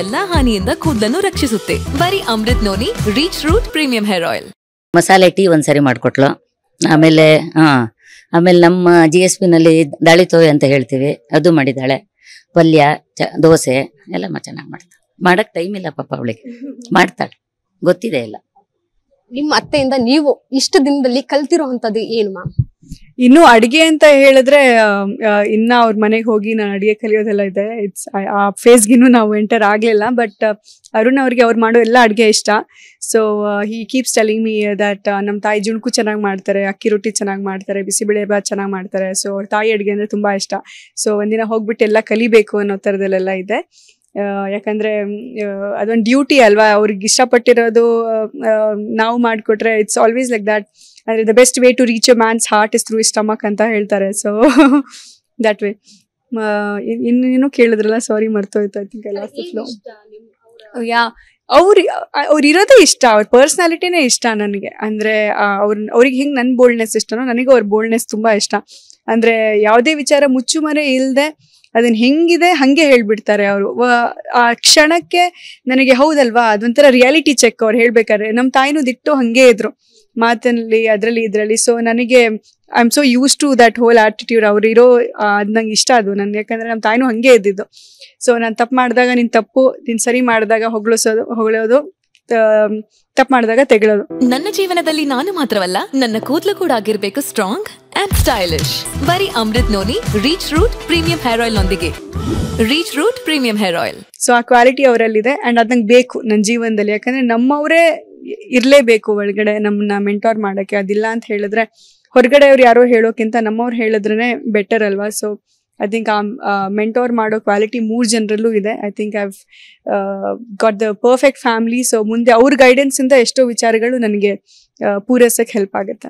ಎಲ್ಲಾ ಹಾನಿಯಿಂದ ಕೂದಲನ್ನು ರಕ್ಷಿಸುತ್ತೆ. ಬರೀ Amrit noni reach root premium hair oil. ಮಸಾಲೆ ಟೀ ಒಂದ್ಸರಿ ಮಾಡ್ಕೊಟ್ಲು. ಆಮೇಲೆ ಆಮೇಲೆ ನಮ್ಮ GSP ನಲ್ಲಿ ದಾಳಿತೋವೆ ಅಂತ ಹೇಳ್ತೀವಿ, ಅದು ಮಾಡಿದಾಳೆ. ಪಲ್ಯ, ದೋಸೆ ಎಲ್ಲ ಚೆನ್ನಾಗಿ ಮಾಡ್ತಾಳೆ. ಮಾಡಕ್ ಟೈಮ್ ಇಲ್ಲ ಪಾಪ ಅವಳಿಗೆ, ಮಾಡ್ತಾಳೆ, ಗೊತ್ತಿದೆ ಎಲ್ಲ. ನಿಮ್ಮ ಅತ್ತೆಯಿಂದ ನೀವು ಇಷ್ಟು ದಿನದಲ್ಲಿ ಕಲ್ತಿರೋಂಥದ್ದು ಏನು ಮ್ಯಾಮ್? ಇನ್ನು ಅಡಿಗೆ ಅಂತ ಹೇಳಿದ್ರೆ ಇನ್ನ ಅವ್ರ ಮನೆಗೆ ಹೋಗಿ ನಾನು ಅಡಿಗೆ ಕಲಿಯೋದೆಲ್ಲ ಇದೆ. ಆ ಫೇಸ್ಗಿನ್ನು ನಾವು ಎಂಟರ್ ಆಗ್ಲಿಲ್ಲ. ಬಟ್ ಅರುಣ್ ಅವ್ರಿಗೆ ಅವ್ರು ಮಾಡೋ ಎಲ್ಲ ಅಡಿಗೆ ಇಷ್ಟ. So he keeps telling me that ನಮ್ಮ ತಾಯಿ ಜುಣಕು ಚೆನ್ನಾಗಿ ಮಾಡ್ತಾರೆ, ಅಕ್ಕಿ ರೊಟ್ಟಿ ಚೆನ್ನಾಗಿ ಮಾಡ್ತಾರೆ, ಬಿಸಿಬೇಳೆ ಬಾತ್ ಚೆನ್ನಾಗಿ ಮಾಡ್ತಾರೆ. ಸೊ ಅವ್ರ ತಾಯಿ ಅಡಿಗೆ ಅಂದ್ರೆ ತುಂಬಾ ಇಷ್ಟ. ಸೊ ಒಂದಿನ ಹೋಗ್ಬಿಟ್ಟು ಎಲ್ಲ ಕಲಿಬೇಕು ಅನ್ನೋ ಥರದಲ್ಲೆಲ್ಲ ಇದೆ. ಯಾಕಂದ್ರೆ ಅದೊಂದು ಡ್ಯೂಟಿ ಅಲ್ವಾ, ಅವ್ರಿಗೆ ಇಷ್ಟಪಟ್ಟಿರೋದು ನಾವು ಮಾಡಿಕೊಟ್ರೆ ಇಟ್ಸ್ ಆಲ್ವೇಸ್ ಲೈಕ್ ದಟ್. ಅಂದ್ರೆ the best way to reach a man's heart is through his stomach ಅಂತ ಹೇಳ್ತಾರೆ. So that way. ಇನ್ನೇನು ಕೇಳಿದ್ರಲ್ಲ, ಸಾರಿ ಮರ್ತೋಯ್ತು. I think lost the flow. Yeah, ಅವ್ರು ಇರೋದೇ ಇಷ್ಟ, ಅವ್ರ ಪರ್ಸ್ನಾಲಿಟಿನೇ ಇಷ್ಟ ನನಗೆ. ಅಂದ್ರೆ ಅವ್ರಿಗೆ ಹಿಂಗೆ ನನ್ನ ಬೋಲ್ಡ್ನೆಸ್ ಇಷ್ಟನೋ, ನನಗೂ ಅವ್ರ ಬೋಲ್ಡ್ನೆಸ್ ತುಂಬಾ ಇಷ್ಟ. ಅಂದ್ರೆ ಯಾವುದೇ ವಿಚಾರ ಮುಚ್ಚುಮರೆ ಇಲ್ಲದೆ ಅದನ್ನ ಹೆಂಗಿದೆ ಹಂಗೆ ಹೇಳ್ಬಿಡ್ತಾರೆ ಅವರು. ಆ ಕ್ಷಣಕ್ಕೆ ನನಗೆ ಹೌದಲ್ವಾ, ಅದೊಂಥರ ರಿಯಾಲಿಟಿ ಚೆಕ್. ಅವ್ರು ಹೇಳ್ಬೇಕಾದ್ರೆ ನಮ್ಮ ತಾಯಿನೂ ದಿಟ್ಟು ಹಂಗೆ ಇದ್ರು ಮಾತಿನಲ್ಲಿ, ಅದರಲ್ಲಿ ಇದ್ರಲ್ಲಿ. ಸೊ ನನಗೆ I am so used to that whole attitude. ಅವ್ರು ಇರೋ ಅದು ನಂಗೆ ಇಷ್ಟ ಅದು ನನ್ಗೆ. ಯಾಕಂದ್ರೆ ನಮ್ಮ ತಾಯಿನೂ ಹಂಗೆ ಇದ್ದಿದ್ದು. ಸೊ ನಾನು ತಪ್ಪು ಮಾಡಿದಾಗ ನೀನ್ ತಪ್ಪು, ನೀನ್ ಸರಿ ಮಾಡಿದಾಗ ಹೊಗಳೋದು, ತಪ್ಪು ಮಾಡಿದಾಗ ತೆಗಳೋದು. ನನ್ನ ಜೀವನದಲ್ಲಿ ನಾನು ಮಾತ್ರವಲ್ಲ, ನನ್ನ ಕೂದಲು ಕೂಡ ಆಗಿರ್ಬೇಕು ಸ್ಟ್ರಾಂಗ್ ಅಂಡ್ ಸ್ಟೈಲಿಶ್. ಬರೀ Amrit noni reach root premium hair oil ನೊಂದಿಗೆ. Reach root premium hair oil. So ಆ ಕ್ವಾಲಿಟಿ ಅವರಲ್ಲಿದೆ ಅಂಡ್ ಅದ್ ನಂಗೆ ಬೇಕು ನನ್ನ ಜೀವನದಲ್ಲಿ. ಯಾಕಂದ್ರೆ ನಮ್ಮವರೇ ಇರ್ಲೇಬೇಕು ಒಳಗಡೆ ನಮ್ಮನ್ನ ಮೆಂಟೋರ್ ಮಾಡಕ್ಕೆ. ಅದಿಲ್ಲ ಅಂತ ಹೇಳಿದ್ರೆ ಹೊರಗಡೆ ಅವ್ರು ಯಾರೋ ಹೇಳೋಕ್ಕಿಂತ ನಮ್ಮವ್ರು ಹೇಳಿದ್ರೇನೆ ಬೆಟರ್ ಅಲ್ವಾ. ಸೊ ಐ ಥಿಂಕ್ ಆ ಮೆಂಟೋರ್ ಮಾಡೋ ಕ್ವಾಲಿಟಿ 3 ಜನರಲ್ಲೂ ಇದೆ. I think I've got the perfect family. So ಮುಂದೆ ಅವ್ರ ಗೈಡೆನ್ಸ್ ಇಂದ ಎಷ್ಟೋ ವಿಚಾರಗಳು ನನಗೆ ಪೂರೈಸಕ್ಕೆ ಹೆಲ್ಪ್ ಆಗುತ್ತೆ.